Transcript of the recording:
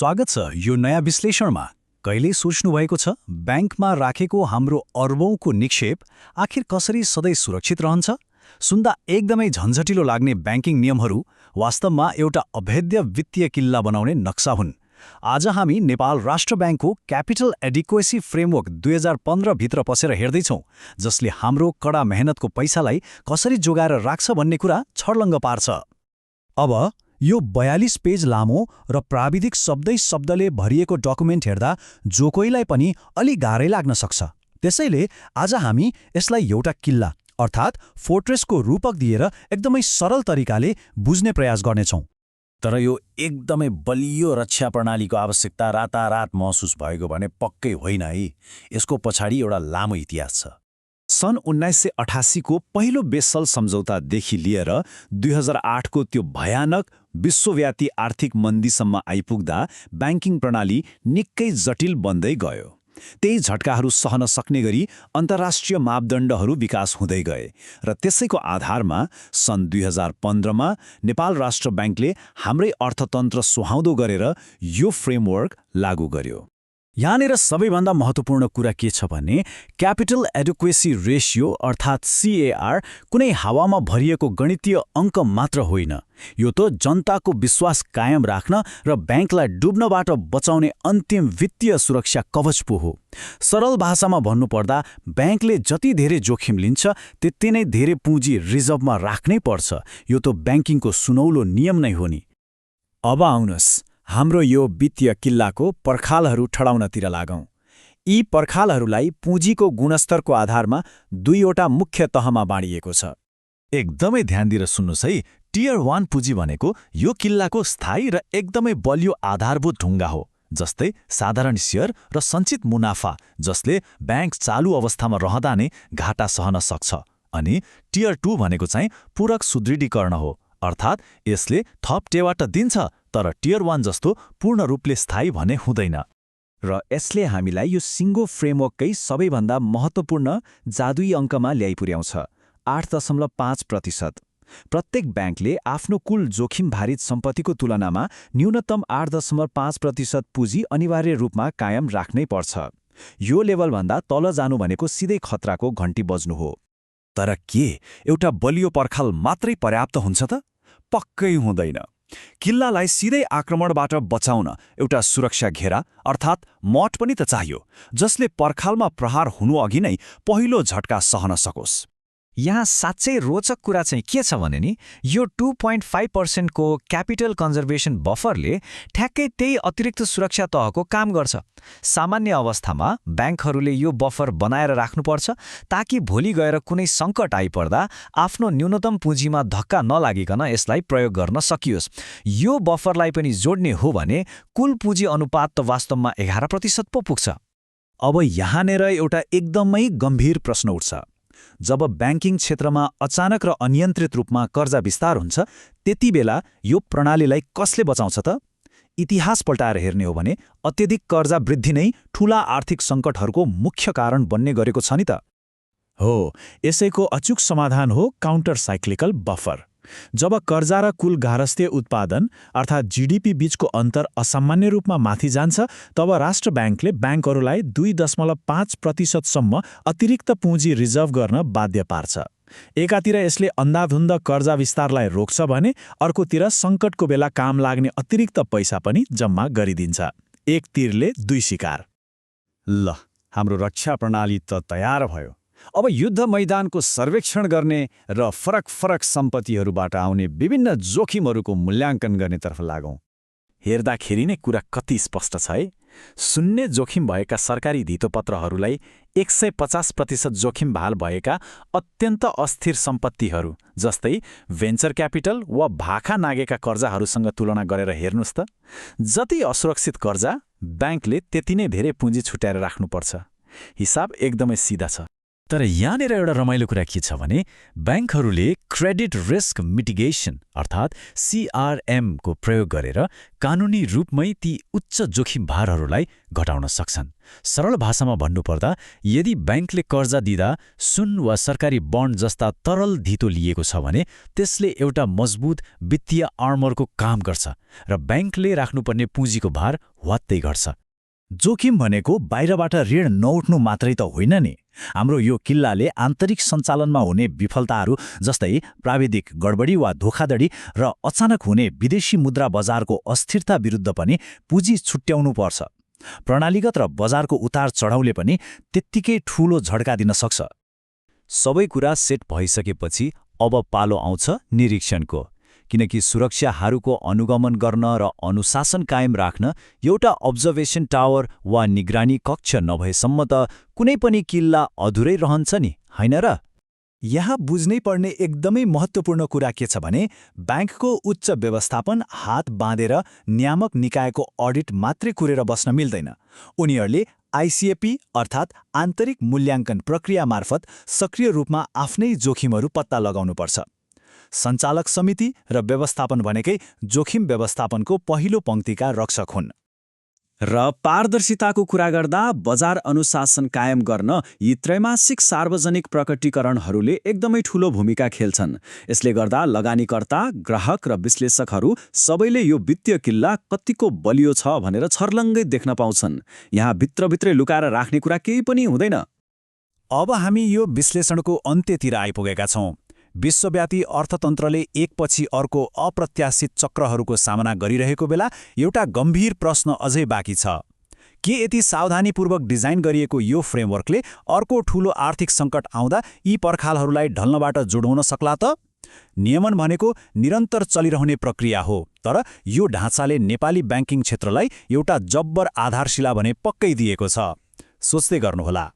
स्वागत छ यो नयाँ विश्लेषणमा। कहिले सोच्नुभएको छ ब्याङ्कमा राखेको हाम्रो अर्बौंको निक्षेप आखिर कसरी सधैँ सुरक्षित रहन्छ? सुन्दा एकदमै झन्झटिलो लाग्ने ब्याङ्किङ नियमहरू वास्तवमा एउटा अभेद्य वित्तीय किल्ला बनाउने नक्सा हुन्। आज हामी नेपाल राष्ट्र ब्याङ्कको क्यापिटल एडिक्वेसी फ्रेमवर्क 2015 भित्र पसेर हेर्दैछौँ, जसले हाम्रो कडा मेहनतको पैसालाई कसरी जोगाएर राख्छ भन्ने कुरा छर्लङ्ग पार्छ। अब यो 42 पेज लामो र प्राविधिक शब्दले भरिएको डकुमेन्ट हेर्दा जो कोहीलाई पनि अलि गाह्रै लाग्न सक्छ। त्यसैले आज हामी यसलाई एउटा किल्ला अर्थात् फोर्ट्रेसको रूपक दिएर एकदमै सरल तरिकाले बुझ्ने प्रयास गर्नेछौँ। तर यो एकदमै बलियो रक्षा प्रणालीको आवश्यकता रातारात महसुस भएको भने पक्कै होइन है। यसको पछाडि एउटा लामो इतिहास छ। सन् 1988 को पहिलो बेसल सम्झौतादेखि लिएर 2008 को त्यो भयानक विश्वव्यापी आर्थिक मन्दीसम्म आइपुग्दा ब्याङ्किङ प्रणाली निकै जटिल बन्दै गयो। त्यही झट्काहरू सहन सक्ने गरी अन्तर्राष्ट्रिय मापदण्डहरू विकास हुँदै गए र त्यसैको आधारमा सन् 2015 मा नेपाल राष्ट्र ब्याङ्कले हाम्रै अर्थतन्त्र सुहाउँदो गरेर यो फ्रेमवर्क लागू गर्यो। यहाँनिर सबैभन्दा महत्त्वपूर्ण कुरा के छ भने क्यापिटल एडिक्वेसी रेशियो अर्थात् CAR कुनै हावामा भरिएको गणितीय अङ्क मात्र होइन। यो त जनताको विश्वास कायम राख्न र ब्याङ्कलाई डुब्नबाट बचाउने अन्तिम वित्तीय सुरक्षा कवच पो हो। सरल भाषामा भन्नुपर्दा ब्याङ्कले जति धेरै जोखिम लिन्छ त्यति नै धेरै पुँजी रिजर्भमा राख्नै पर्छ। यो त ब्याङ्किङको सुनौलो नियम नै हो नि। अब आउनुहोस् हाम्रो यो वित्तीय किल्लाको पर्खालहरू ठडाउनतिर लागौँ। यी पर्खालहरूलाई पुँजीको गुणस्तरको आधारमा दुईवटा मुख्य तहमा बाँडिएको छ। एकदमै ध्यान दिएर सुन्नुहोस् है। टियर 1 पुँजी भनेको यो किल्लाको स्थायी र एकदमै बलियो आधारभूत ढुङ्गा हो, जस्तै साधारण सेयर र सञ्चित मुनाफा, जसले ब्याङ्क चालु अवस्थामा रहँदा नै घाटा सहन सक्छ। अनि टियर 2 भनेको चाहिँ पूरक सुदृढीकरण हो, अर्थात् यसले थप टेवा त दिन्छ तर टियर 1 जस्तो पूर्ण रूपले स्थायी भने हुँदैन। र यसले हामीलाई यो सिङ्गो फ्रेमवर्ककै सबैभन्दा महत्त्वपूर्ण जादुई अङ्कमा ल्याइपुर्याउँछ, 8.5%। प्रत्येक ब्याङ्कले आफ्नो कुल जोखिम भारित सम्पत्तिको तुलनामा न्यूनतम 8.5% पुँजी अनिवार्य रूपमा कायम राख्नै पर्छ। यो लेभलभन्दा तल जानु भनेको सिधै खतराको घन्टी बज्नु हो। तर के एउटा बलियो पर्खाल मात्रै पर्याप्त हुन्छ त? पक्कै हुँदैन। किल्लालाई सिधै आक्रमणबाट बचाउन एउटा सुरक्षा घेरा अर्थात् मठ पनि त चाहियो, जसले पर्खालमा प्रहार हुनुअघि नै पहिलो झट्का सहन सकोस्। यहाँ साँच्चै रोचक कुरा चाहिँ के छ भने नि, यो 2.5% को क्यापिटल कन्जर्भेसन बफरले ठ्याक्कै त्यही अतिरिक्त सुरक्षा तहको काम गर्छ। सामान्य अवस्थामा ब्याङ्कहरूले यो बफर बनाएर राख्नुपर्छ ताकि भोलि गएर कुनै सङ्कट आइपर्दा आफ्नो न्यूनतम पुँजीमा धक्का नलागिकन यसलाई प्रयोग गर्न सकियोस्। यो बफरलाई पनि जोड्ने हो भने कुल पुँजी अनुपात त वास्तवमा 11% पो पुग्छ। अब यहाँनिर एउटा एकदमै गम्भीर प्रश्न उठ्छ। जब ब्याङ्किङ क्षेत्रमा अचानक र अनियन्त्रित रूपमा कर्जा विस्तार हुन्छ, त्यति बेला यो प्रणालीलाई कसले बचाउँछ त? इतिहास पल्टाएर हेर्ने हो भने अत्यधिक कर्जा वृद्धि नै ठूला आर्थिक सङ्कटहरूको मुख्य कारण बन्ने गरेको छ नि त। हो, यसैको अचूक समाधान हो काउन्टर साइक्लिकल बफर। जब कर्जा र कुल गारस्थ्य उत्पादन अर्थात् GDP बीचको अन्तर असामान्य रूपमा माथि जान्छ, तब राष्ट्र ब्याङ्कले ब्याङ्कहरूलाई 2.5% सम्म अतिरिक्त पुँजी रिजर्भ गर्न बाध्य पार्छ। एकातिर यसले अन्धाधुन्द कर्जा विस्तारलाई रोक्छ भने अर्कोतिर सङ्कटको बेला काम लाग्ने अतिरिक्त पैसा पनि जम्मा गरिदिन्छ। एक तीरले दुई शिकार। ल, हाम्रो रक्षा प्रणाली त तयार भयो। अब युद्ध मैदानको सर्वेक्षण गर्ने र फरक सम्पत्तिहरूबाट आउने विभिन्न जोखिमहरूको मूल्याङ्कन गर्नेतर्फ लागौँ। हेर्दाखेरि नै कुरा कति स्पष्ट छ है। शून्य जोखिम भएका सरकारी धितोपत्रहरूलाई 150% जोखिम भाल भएका अत्यन्त अस्थिर सम्पत्तिहरू जस्तै भेन्चर क्यापिटल वा भाखा नागेका कर्जाहरूसँग तुलना गरेर हेर्नुहोस् त। जति असुरक्षित कर्जा, ब्याङ्कले त्यति नै धेरै पुँजी छुट्याएर राख्नुपर्छ। हिसाब एकदमै सिधा छ। तर यहाँनिर एउटा रमाइलो कुरा के छ भने ब्याङ्कहरूले क्रेडिट रिस्क मिटिगेसन अर्थात् CRM को प्रयोग गरेर कानुनी रूपमै ती उच्च जोखिम भारहरूलाई घटाउन सक्छन्। सरल भाषामा भन्नुपर्दा यदि ब्याङ्कले कर्जा दिँदा सुन वा सरकारी बन्ड जस्ता तरल धितो लिएको छ भने त्यसले एउटा मजबुत वित्तीय आर्मरको काम गर्छ र ब्याङ्कले राख्नुपर्ने पुँजीको भार ह्वात्तै घट्छ। जोखिम भनेको बाहिरबाट ऋण नउठ्नु मात्रै त होइन नि। हाम्रो यो किल्लाले आन्तरिक सञ्चालनमा हुने विफलताहरू जस्तै प्राविधिक गडबडी वा धोखाधडी र अचानक हुने विदेशी मुद्रा बजारको अस्थिरता विरुद्ध पनि पुँजी छुट्याउनु पर्छ। प्रणालीगत र बजारको उतार चढाउले पनि त्यत्तिकै ठूलो झड्का दिन सक्छ। सबै कुरा सेट भइसकेपछि अब पालो आउँछ निरीक्षणको, किनकि सुरक्षाहरूको अनुगमन गर्न र अनुशासन कायम राख्न एउटा अब्जर्भेसन टावर वा निगरानी कक्ष नभएसम्म त कुनै पनि किल्ला अधुरै रहन्छ नि, होइन र? यहाँ बुझ्नै पर्ने एकदमै महत्त्वपूर्ण कुरा के छ भने ब्याङ्कको उच्च व्यवस्थापन हात बाँधेर नियामक निकायको अडिट मात्रै कुरेर बस्न मिल्दैन। उनीहरूले ICAP अर्थात् आन्तरिक मूल्याङ्कन प्रक्रिया मार्फत सक्रिय रूपमा आफ्नै जोखिमहरू पत्ता लगाउनुपर्छ। सञ्चालक समिति र व्यवस्थापन भनेकै जोखिम व्यवस्थापनको पहिलो पंक्तिका रक्षक हुन्। र पारदर्शिताको कुरा गर्दा बजार अनुशासन कायम गर्न यी त्रैमासिक सार्वजनिक प्रकटीकरणहरूले एकदमै ठूलो भूमिका खेल्छन्। यसले गर्दा लगानीकर्ता, ग्राहक र विश्लेषकहरू सबैले यो वित्तीय किल्ला कतिको बलियो छ भनेर छर्लङ्गै देख्न पाउँछन्। यहाँ भित्रभित्रै लुकाएर राख्ने कुरा केही पनि हुँदैन। अब हामी यो विश्लेषणको अन्त्यतिर आइपुगेका छौं। विश्वव्यापी अर्थतन्त्रले एकपछि अर्को अप्रत्याशित चक्रहरूको सामना गरिरहेको बेला एउटा गम्भीर प्रश्न अझै बाँकी छ। के यति सावधानीपूर्वक डिजाइन गरिएको यो फ्रेमवर्कले अर्को ठूलो आर्थिक सङ्कट आउँदा यी पर्खालहरूलाई ढल्नबाट जोडाउन सक्ला त? नियमन भनेको निरन्तर चलिरहने प्रक्रिया हो, तर यो ढाँचाले नेपाली ब्याङ्किङ क्षेत्रलाई एउटा जब्बर आधारशिला भने पक्कै दिएको छ। सोच्दै गर्नुहोला।